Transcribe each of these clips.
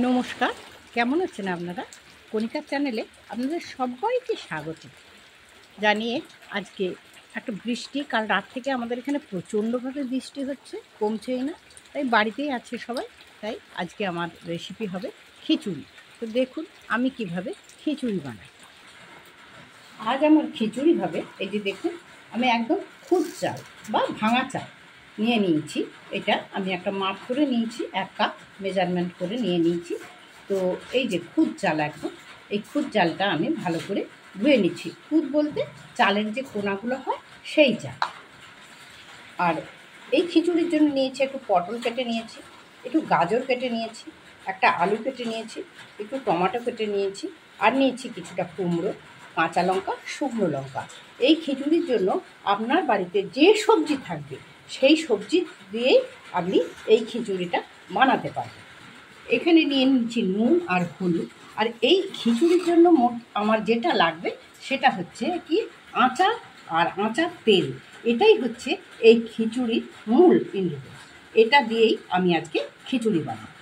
নমস্কার, কেমন আছেন আপনারা? কণিকার চ্যানেলে আপনাদের সবাইকে স্বাগত জানিয়ে আজকে একটা বৃষ্টি, কাল রাত থেকে আমাদের এখানে প্রচণ্ডভাবে বৃষ্টি হচ্ছে, কমছেই না। তাই বাড়িতেই আছে সবাই। তাই আজকে আমার রেসিপি হবে খিচুড়ি। তো দেখুন আমি কিভাবে খিচুড়ি বানাই। আজ আমার খিচুড়ি হবে, এই যে দেখুন, আমি একদম খুদ চাল বা ভাঙা চাল নিয়ে নিয়েছি। এটা আমি একটা মাপ করে নিয়েছি, 1 কাপ মেজারমেন্ট করে নিয়ে নিয়েছি। তো এই যে খুদ চাল, একদম এই খুদ চালটা আমি ভালো করে ধুয়ে নিচ্ছি। খুদ বলতে চালের যে কোনাগুলো হয় সেই চাল। আর এই খিচুড়ির জন্য নিয়েছি একটু পটল কেটে নিয়েছি, একটু গাজর কেটে নিয়েছি, একটা আলু কেটে নিয়েছি, একটু টমেটো কেটে নিয়েছি, আর নিয়েছি কিছুটা কুমড়ো, কাঁচা লঙ্কা, শুকনো লঙ্কা। এই খিচুড়ির জন্য আপনার বাড়িতে যে সবজি থাকবে সেই সবজি দিয়েই আপনি এই খিচুড়িটা বানাতে পারবেন। এখানে নিয়ে নিচ্ছি নুন আর হলুদ। আর এই খিচুড়ির জন্য মোট আমার যেটা লাগবে সেটা হচ্ছে কি, আচার আর আচার তেল। এটাই হচ্ছে এই খিচুড়ির মূল ইনগ্রিডিয়েন্টস। এটা দিয়েই আমি আজকে খিচুড়ি বানাবো।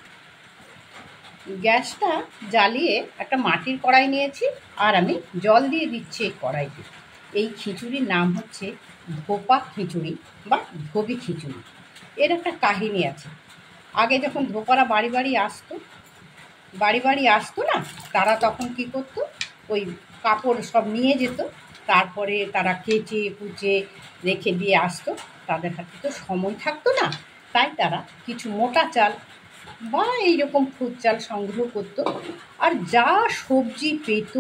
গ্যাসটা জ্বালিয়ে একটা মাটির কড়াই নিয়েছি, আর আমি জল দিয়ে দিচ্ছি এই কড়াইতে। এই খিচুড়ির নাম হচ্ছে ধোপা খিচুড়ি বা ধোবি খিচুড়ি। এর একটা কাহিনী আছে। আগে যখন ধোপারা বাড়ি বাড়ি আসতো না, তারা তখন কি করতো, ওই কাপড় সব নিয়ে যেত, তারপরে তারা কেচে কুচে রেখে দিয়ে আসতো। তাদের হাতে তো সময় থাকতো না, তাই তারা কিছু মোটা চাল বা এইরকম খুদ চাল সংগ্রহ করতো। আর যা সবজি পেত,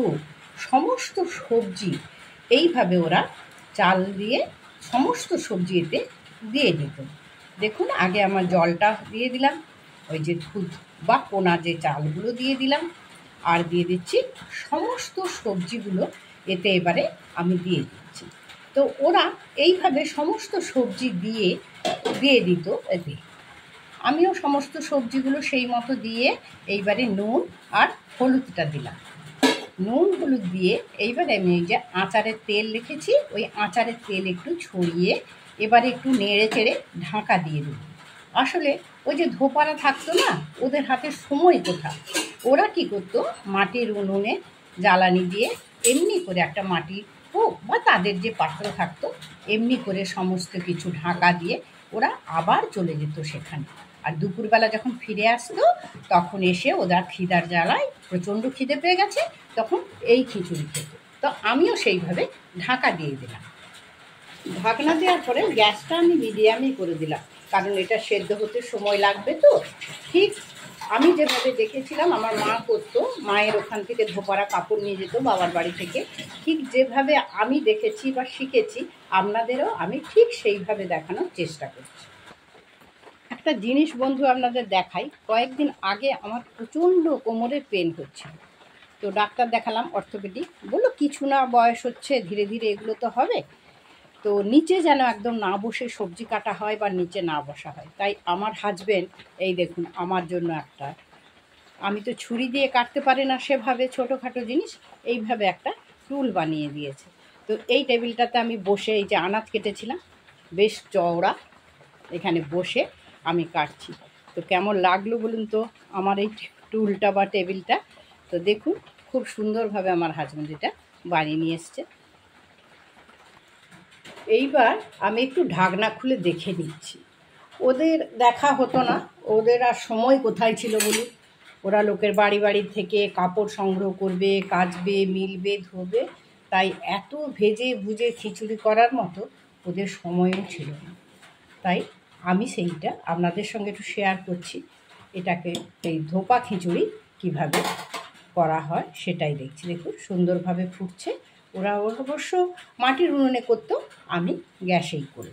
সমস্ত সবজি এইভাবে ওরা চাল দিয়ে সমস্ত সবজি এতে দিয়ে দিত। দেখুন, আগে আমার জলটা দিয়ে দিলাম, ওই যে খুদ বা কোনা যে চালগুলো দিয়ে দিলাম, আর দিয়ে দিচ্ছি সমস্ত সবজিগুলো এতে। এবারে আমি দিয়ে দিচ্ছি। তো ওরা এইভাবে সমস্ত সবজি দিয়ে দিত এতে। আমিও সমস্ত সবজিগুলো সেই মতো দিয়ে এইবারে নুন আর হলুদটা দিলাম। নুন হলুদ দিয়ে এইবারে আমি এই যে আচারের তেল রেখেছি, ওই আচারের তেল একটু ছড়িয়ে এবারে একটু নেড়ে চেড়ে ঢাকা দিয়ে দেবো। আসলে ওই যে ধোপারা থাকতো না, ওদের হাতে সময় কোথায়, ওরা কি করতো, মাটির উনুনে জ্বালানি দিয়ে এমনি করে একটা মাটির হোক বা তাদের যে পাত্র থাকতো, এমনি করে সমস্ত কিছু ঢাকা দিয়ে ওরা আবার চলে যেত সেখানে। আর দুপুরবেলা যখন ফিরে আসতো, তখন এসে ওরা খিদার জ্বালায়, প্রচণ্ড খিদে পেয়ে গেছে, তখন এই খিচুড়ি খেত। তো আমিও সেইভাবে ঢাকা দিয়ে দিলাম। ঢাকনা দেওয়ার পরে গ্যাসটা আমি মিডিয়ামই করে দিলাম, কারণ এটা সেদ্ধ হতে সময় লাগবে। তো ঠিক আমি যেভাবে দেখেছিলাম আমার মা করতো, মায়ের ওখান থেকে ধোপারা কাপড় নিয়ে যেত বাবার বাড়ি থেকে, ঠিক যেভাবে আমি দেখেছি বা শিখেছি, আপনাদেরও আমি ঠিক সেইভাবে দেখানোর চেষ্টা করছি। একটা জিনিস বন্ধু আপনাদের দেখাই। কয়েকদিন আগে আমার প্রচণ্ড কোমরের পেন হচ্ছিল। তো ডাক্তার দেখালাম, অর্থোপেডিক, বললো কিছু না, বয়স হচ্ছে, ধীরে ধীরে এগুলো তো হবে। তো নিচে যেন একদম না বসে সবজি কাটা হয় বা নিচে না বসা হয়। তাই আমার হাজবেন্ড, এই দেখুন, আমার জন্য একটা, আমি তো ছুরি দিয়ে কাটতে পারি না সেভাবে ছোটোখাটো জিনিস, এইভাবে একটা টুল বানিয়ে দিয়েছে। তো এই টেবিলটাতে আমি বসে, এই যে আনাজ কেটেছিলাম বেশ চওড়া, এখানে বসে আমি কাটছি। তো কেমন লাগলো বলুন তো আমার এই টুলটা বা টেবিলটা? তো দেখুন, খুব সুন্দরভাবে আমার হাজবেন্ড এটা বানিয়ে নিয়ে এসছে। এইবার আমি একটু ঢাকনা খুলে দেখে নিচ্ছি। ওদের দেখা হতো না, ওদের আর সময় কোথায় ছিল বলুন। ওরা লোকের বাড়ি থেকে কাপড় সংগ্রহ করবে, কাচবে, মিলবে, ধোবে, তাই এত ভেজে ভুজে খিচুড়ি করার মতো ওদের সময়ও ছিল না। তাই আমি সেইটা আপনাদের সঙ্গে একটু শেয়ার করছি। এটাকে এই ধোপা খিচুড়ি কিভাবে করা হয় সেটাই দেখছি। দেখুন সুন্দরভাবে ফুটছে। ওরা অবশ্য মাটির উনুনে করতো, আমি গ্যাসেই করি।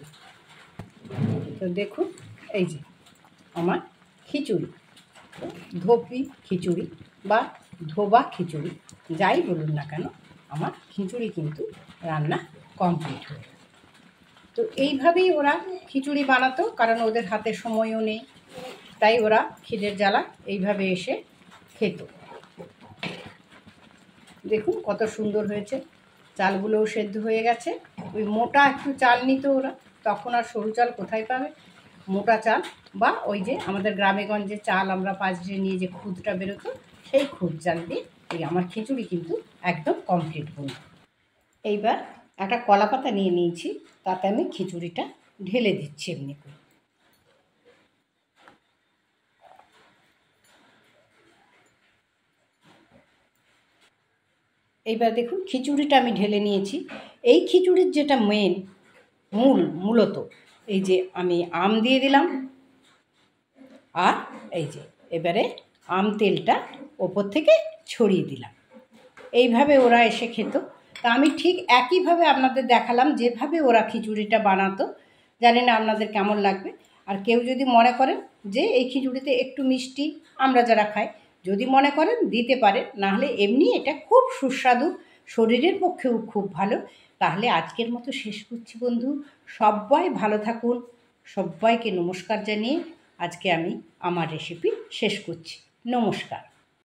তো দেখুন, এই যে আমার খিচুড়ি, ধোপি খিচুড়ি বা ধোবা খিচুড়ি, যাই বলুন না কেন, আমার খিচুড়ি কিন্তু রান্না কমপ্লিট হয়ে গেল। তো এইভাবেই ওরা খিচুড়ি বানাতো, কারণ ওদের হাতে সময়ও নেই, তাই ওরা খিদের জ্বালা এইভাবে এসে খেত। দেখুন কত সুন্দর হয়েছে, চালগুলোও সেদ্ধ হয়ে গেছে। ওই মোটা একটু চাল নিত ওরা, তখন আর সরু চাল কোথায় পাবে, মোটা চাল বা ওই যে আমাদের গ্রামেগঞ্জে চাল আমরা পাঁচড়ে নিয়ে যে খুদটা বেরোতো সেই খুদ চাল দিয়ে এই আমার খিচুড়ি কিন্তু একদম কমপ্লিট হলো। এইবার একটা কলা পাতা নিয়ে নিয়েছি, তাতে আমি খিচুড়িটা ঢেলে দিচ্ছি এমনি করে। এইবার দেখুন খিচুড়িটা আমি ঢেলে নিয়েছি। এই খিচুড়ির যেটা মূলত এই যে আমি আম দিয়ে দিলাম, আর এই যে এবারে আম তেলটা ওপর থেকে ছড়িয়ে দিলাম। এইভাবে ওরা এসে খেত। তা আমি ঠিক একইভাবে আপনাদের দেখালাম যেভাবে ওরা খিচুড়িটা বানাতো। জানি না আপনাদের কেমন লাগবে। আর কেউ যদি মনে করেন যে এই খিচুড়িতে একটু মিষ্টি আমরা যারা খাই যদি মনে করেন দিতে পারেন, নাহলে এমনি এটা খুব সুস্বাদু, শরীরের পক্ষেও খুব ভালো। তাহলে আজকের মতো শেষ করছি বন্ধু। সবাই ভালো থাকুন। সবাইকে নমস্কার জানিয়ে আজকে আমি আমার রেসিপি শেষ করছি। নমস্কার।